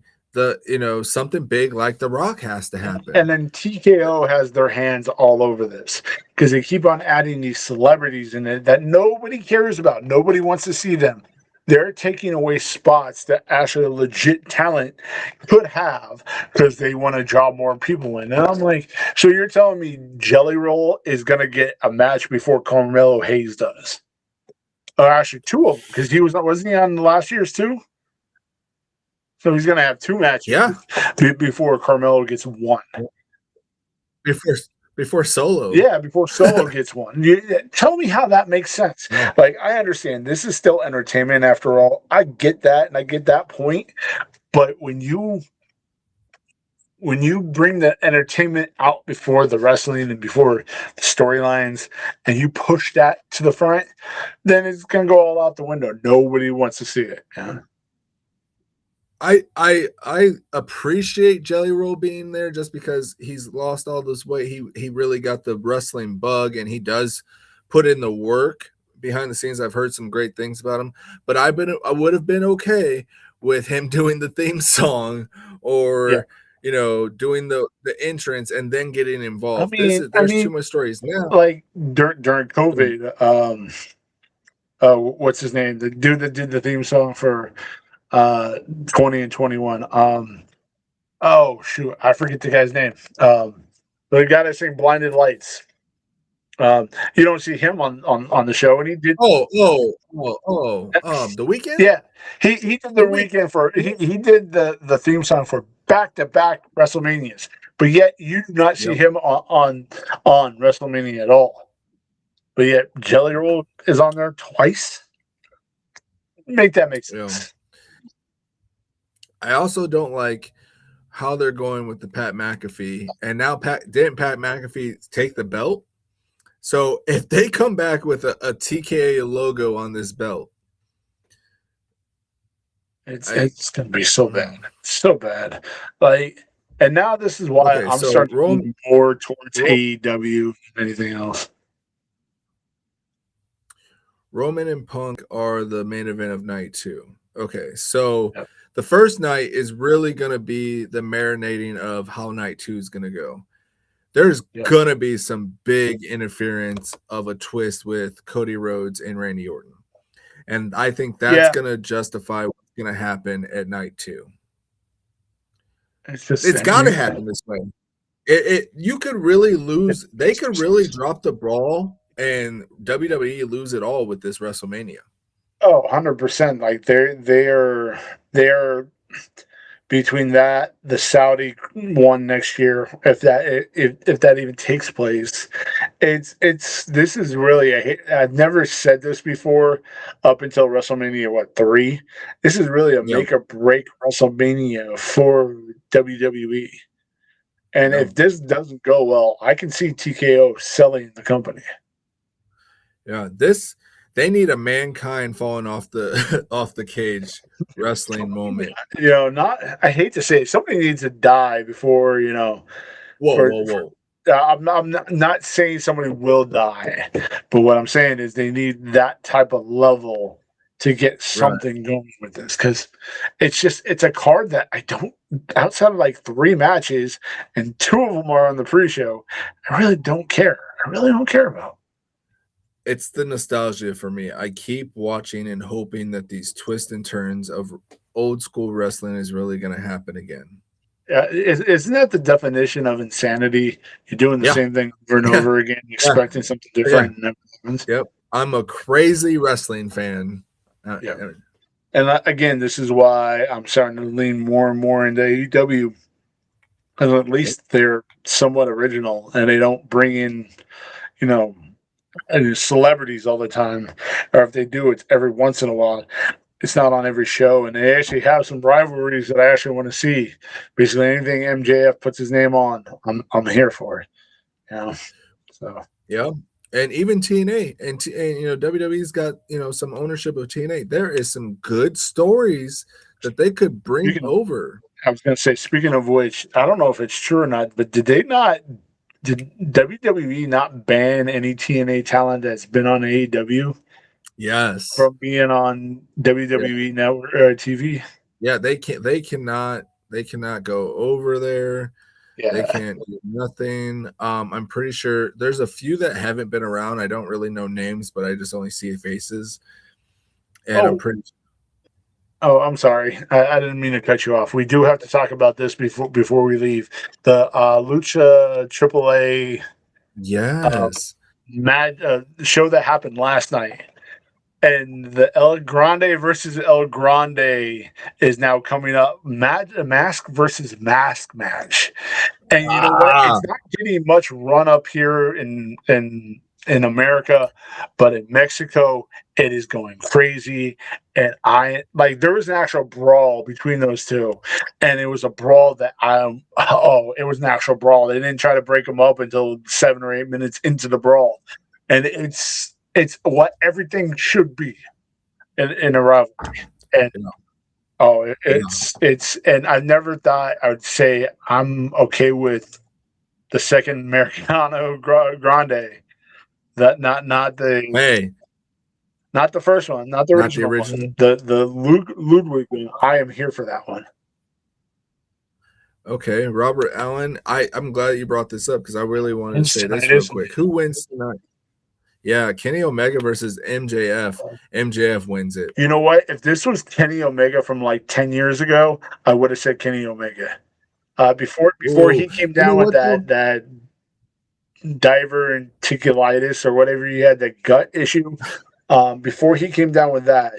something big like The Rock has to happen. And then TKO has their hands all over this because they keep on adding these celebrities in it that nobody cares about. Nobody wants to see them. They're taking away spots that actually legit talent could have because they want to draw more people in. And I'm like, so you're telling me Jelly Roll is going to get a match before Carmelo Hayes does? Or actually, two of them because wasn't he on last year's too? So he's going to have two matches before Carmelo gets one. Before Solo. Yeah, before Solo gets one. Tell me how that makes sense. Yeah. Like, I understand this is still entertainment after all. I get that, and I get that point. But when you bring the entertainment out before the wrestling and before the storylines, and you push that to the front, then it's gonna go all out the window. Nobody wants to see it. Yeah. I appreciate Jelly Roll being there just because he's lost all this weight. He really got the wrestling bug, and he does put in the work behind the scenes. I've heard some great things about him, but I would have been okay with him doing the theme song or doing the entrance and then getting involved. There's too much stories now. Like during COVID, what's his name? The dude that did the theme song for 20 and 21. Oh shoot, I forget the guy's name. The guy that sang Blinded Lights. You don't see him on the show, and he did. The Weeknd. Yeah, he did the Weeknd for he did the theme song for back-to-back WrestleManias, but yet you do not see him on WrestleMania at all. But yet Jelly Roll is on there twice. Make that make sense. I also don't like how they're going with the Pat McAfee. And now didn't Pat McAfee take the belt? So if they come back with a TKA logo on this belt, it's gonna be so bad. So bad. Like, and now this is why I'm starting to move more towards AEW than anything else. Roman and Punk are the main event of night 2. Okay, so the first night is really going to be the marinating of how night 2 is going to go. There's going to be some big interference of a twist with Cody Rhodes and Randy Orton. And I think that's going to justify what's going to happen at night 2. It's got to happen this way. You could really lose. They could really drop the ball and WWE lose it all with this WrestleMania. Oh, 100%. Like they're between that, the Saudi one next year, if that even takes place, This is really I've never said this before up until WrestleMania 3. This is really a Yep. make or break WrestleMania for WWE. And Yep. if this doesn't go well, I can see TKO selling the company. Yeah, they need a Mankind falling off the off the cage wrestling moment. You know, I hate to say it, somebody needs to die before, Whoa, for whoa, whoa. I'm not saying somebody will die, but what I'm saying is they need that type of level to get something going with this, because it's a card that I don't, outside of like 3 matches and 2 of them are on the pre-show, I really don't care. I really don't care about. It's the nostalgia for me. I keep watching and hoping that these twists and turns of old school wrestling is really going to happen again. Isn't that the definition of insanity? You're doing the Yeah. same thing over and Yeah. over again, expecting something different. And never happens. Yep. I'm a crazy wrestling fan. Yeah. And again, this is why I'm starting to lean more and more into AEW. And at least they're somewhat original and they don't bring in, celebrities all the time. Or if they do, it's every once in a while. It's not on every show. And they actually have some rivalries that I actually want to see. Basically, anything MJF puts his name on, I'm here for it. So. Yeah. And even TNA and WWE's got, some ownership of TNA. There is some good stories that they could bring over. I was going to say, speaking of which, I don't know if it's true or not, but did WWE not ban any TNA talent that's been on AEW? Yes. From being on WWE Network TV? Yeah, they cannot go over there. Yeah. They can't do nothing. I'm pretty sure there's a few that haven't been around. I don't really know names, but I just only see faces. And I'm pretty sure. Oh, I'm sorry. I didn't mean to cut you off. We do have to talk about this before we leave. The Lucha AAA show that happened last night. And the El Grande versus El Grande is now coming up. Mask versus mask match. And you know what? It's not getting much run up here in America, but in Mexico, it is going crazy. And there was an actual brawl between those two. And it was a brawl that it was an actual brawl. They didn't try to break them up until 7 or 8 minutes into the brawl. And it's what everything should be in a rivalry. And and I never thought I would say I'm okay with the second Americano Grande. That not the first one, not the original one. The Ludwig one. I am here for that one. Okay, Robert Allen. I'm glad you brought this up because I really wanted to say this real quick. Who wins tonight? Yeah, Kenny Omega versus MJF. MJF wins it. You know what? If this was Kenny Omega from like 10 years ago, I would have said Kenny Omega. Before he came down with that diverticulitis or whatever he had, that gut issue. Before he came down with that,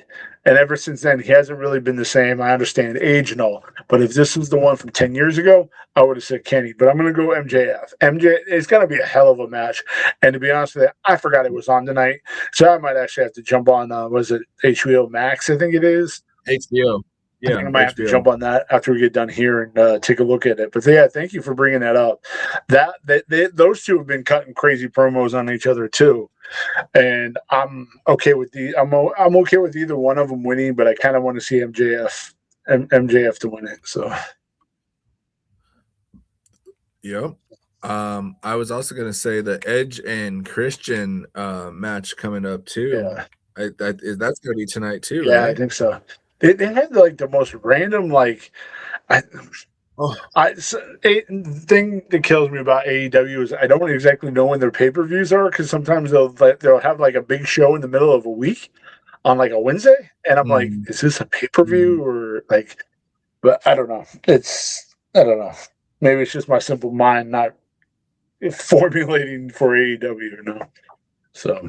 and ever since then, he hasn't really been the same. I understand age and all, but if this was the one from 10 years ago, I would have said Kenny. But I'm going to go MJF. It's going to be a hell of a match. And to be honest with you, I forgot it was on tonight, so I might actually have to jump on. Was it HBO Max? I think it is HBO. Yeah, I might have to jump on that after we get done here and take a look at it. But yeah, thank you for bringing that up. Those two have been cutting crazy promos on each other too, and I'm okay with I'm okay with either one of them winning. But I kind of want to see MJF to win it. So, yep. I was also going to say the Edge and Christian match coming up too. Yeah, that's going to be tonight too. Yeah, right? I think so. They had like the most random thing that kills me about AEW is I don't exactly know when their pay-per-views are, because sometimes they'll have like a big show in the middle of a week on like a Wednesday, and I'm like, is this a pay-per-view or like? But I don't know. I don't know. Maybe it's just my simple mind not formulating for AEW, So.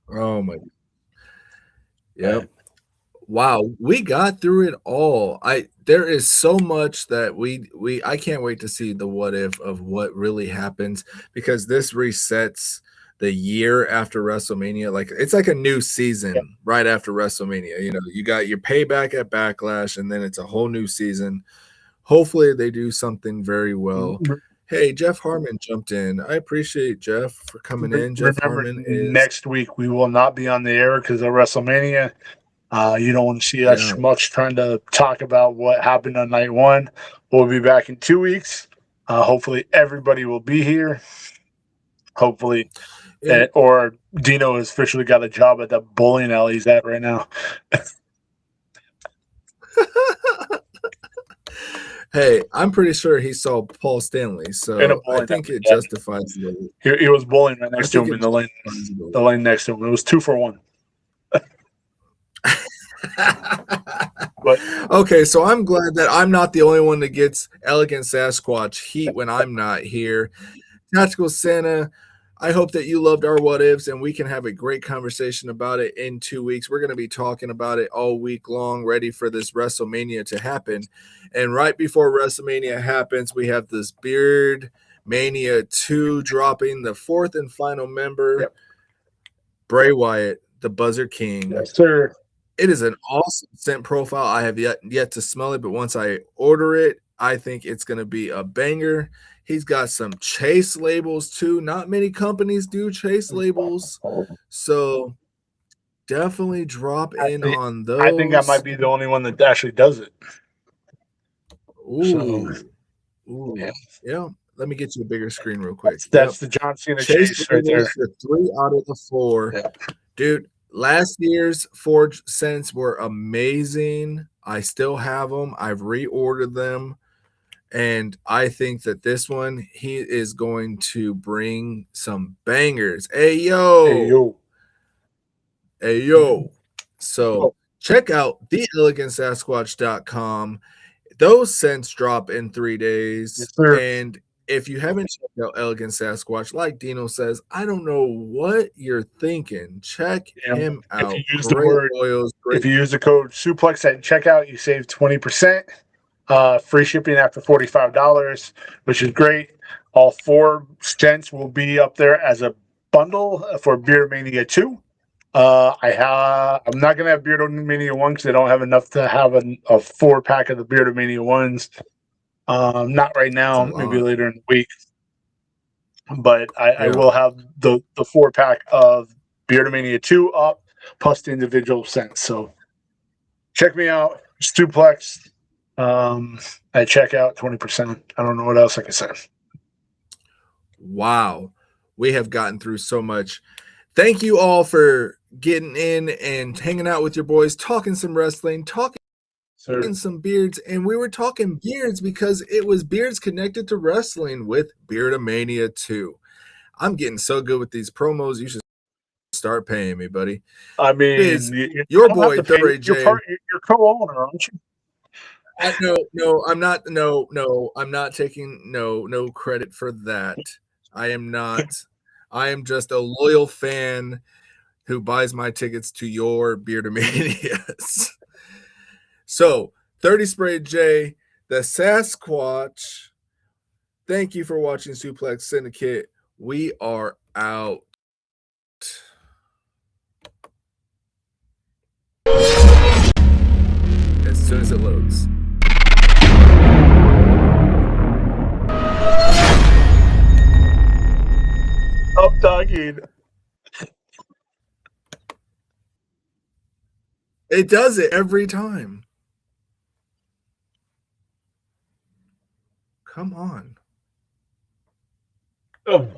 Oh my. Yep. Wow, we got through it all. There is so much that I can't wait to see the what if of what really happens, because this resets the year after WrestleMania. Like it's like a new season right after WrestleMania. You know, you got your payback at Backlash, and then it's a whole new season. Hopefully they do something very well. Hey, Jeff Harmon jumped in. I appreciate Jeff for coming in. Jeff Remember, Harmon is next week we will not be on the air because of WrestleMania. You don't want to see us much trying to talk about what happened on night one. We'll be back in 2 weeks. Hopefully everybody will be here. Hopefully, or Dino has officially got a job at the bowling alley he's at right now. Hey, I'm pretty sure he saw Paul Stanley, so I think it justifies the. He was bowling right next to him in the lane next to him. It was 2 for 1. But okay, so I'm glad that I'm not the only one that gets Elegant Sasquatch heat when I'm not here. Tactical Santa, I hope that you loved our what ifs and we can have a great conversation about it in 2 weeks. We're going to be talking about it all week long, ready for this WrestleMania to happen. And right before WrestleMania happens, we have this Beard Mania 2 dropping, the 4th and final member, Bray Wyatt, the Buzzer King. Yes, sir. It is an awesome scent profile. I have yet to smell it, but once I order it, I think it's going to be a banger. He's got some chase labels too. Not many companies do chase labels, so definitely drop in on those. I think I might be the only one that actually does it. Ooh, yeah. Let me get you a bigger screen real quick. That's the John Cena chase right there. The 3 out of the 4, dude. Last year's Forge scents were amazing. I still have them. I've reordered them. And I think that this one, he is going to bring some bangers. Hey, yo. Hey, yo. Hey, yo. So check out theelegantsasquatch.com. Those scents drop in 3 days. Yes, sir. And if you haven't checked out Elegant Sasquatch, like Dino says, I don't know what you're thinking. Check him out. If you use the code SUPLEX at checkout, you save 20%. Free shipping after $45, which is great. All 4 scents will be up there as a bundle for Beardmania 2. I'm not gonna have Beardmania 1 because I don't have enough to have a 4-pack of the Beardmania 1s. Not right now, maybe later in the week. But I will have the 4-pack of Beardmania 2 up, plus the individual scents. So check me out, Suplex. At checkout, 20%. I don't know what else I can say. Wow. We have gotten through so much. Thank you all for getting in and hanging out with your boys, talking some wrestling, talking some beards. And we were talking beards because it was beards connected to wrestling with Beardomania 2. I'm getting so good with these promos. You should start paying me, buddy. I mean, your boy, J. You're co-owner, aren't you? No, I'm not. No, I'm not taking no credit for that. I am not. I am just a loyal fan who buys my tickets to your Beardomanias. So, 30 Spray J, the Sasquatch. Thank you for watching Suplex Syndicate. We are out. As soon as it loads. Up dogging. It does it every time. Come on. Oh.